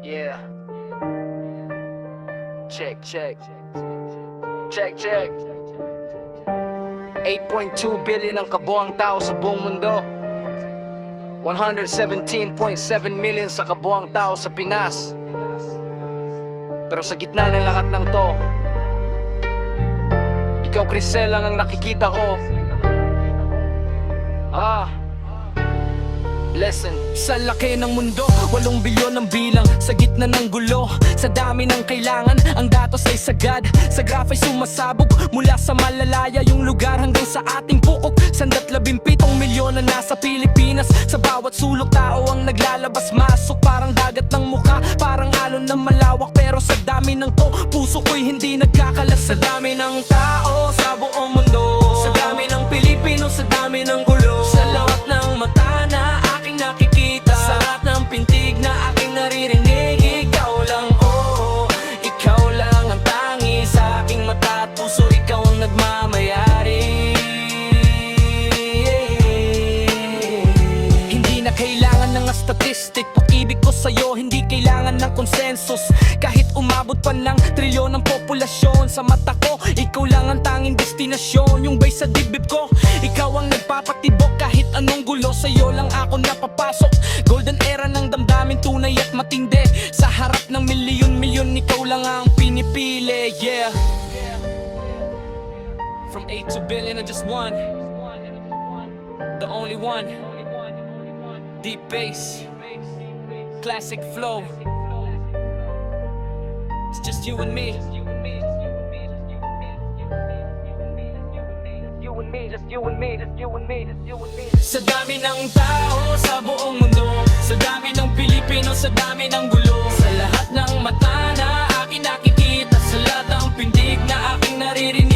Yeah. Check, check. Check, check. 8.2 billion ang kabuang tao sa buong mundo. 117.7 million sa kabuang tao sa Pinas. Pero sa gitna ng lahat ng to, ikaw, Crisel, lang ang nakikita ko. Lesson. Sa laki ng mundo, 8 bilyon ang bilang. Sa gitna ng gulo, sa dami ng kailangan, ang datos ay sagad. Sa graph ay sumasabog, mula sa malalaya yung lugar hanggang sa ating pukok. 117 milyon na nasa Pilipinas. Sa bawat sulok tao ang naglalabas masok. Parang dagat ng mukha, parang alon na malawak. Pero sa dami ng to, puso ko'y hindi nagkakalas. Sa dami ng tao sa buong mundo, sa dami ng Pilipino, sa dami ng gulo, sa lawak ng mata na aking nakikita, sa lahat ng pintig na aking naririnig, ikaw lang, oo, ikaw lang ang tangi sa aking mata at puso, ikaw ang nagmamayari. Hindi na kailangan ng statistic, pag-ibig ko sa'yo hindi kailangan ng konsensus. Kahit umabot pa ng trilyon ng populasyon, sa mata ko, ikaw lang ang tanging destinasyon. Yung bay sa dibdib ko, ikaw ang nagpapatibok. Kahit anong gulo, sa'yo lang ako napapasok. Golden era ng damdamin, tunay at matindi. Sa harap ng milyon-milyon, ikaw lang ang pinipili, yeah. From 8 to billion, I just one, the only one. Deep bass, classic flow. It's just you and me. You and me, just you and me, just you and me, just you and me. Sa dami ng tao sa buong mundo, sa dami ng Pilipino, sa dami ng gulo, sa lahat ng mata na aking nakikita, sa lahat ng pindig na aking naririnig,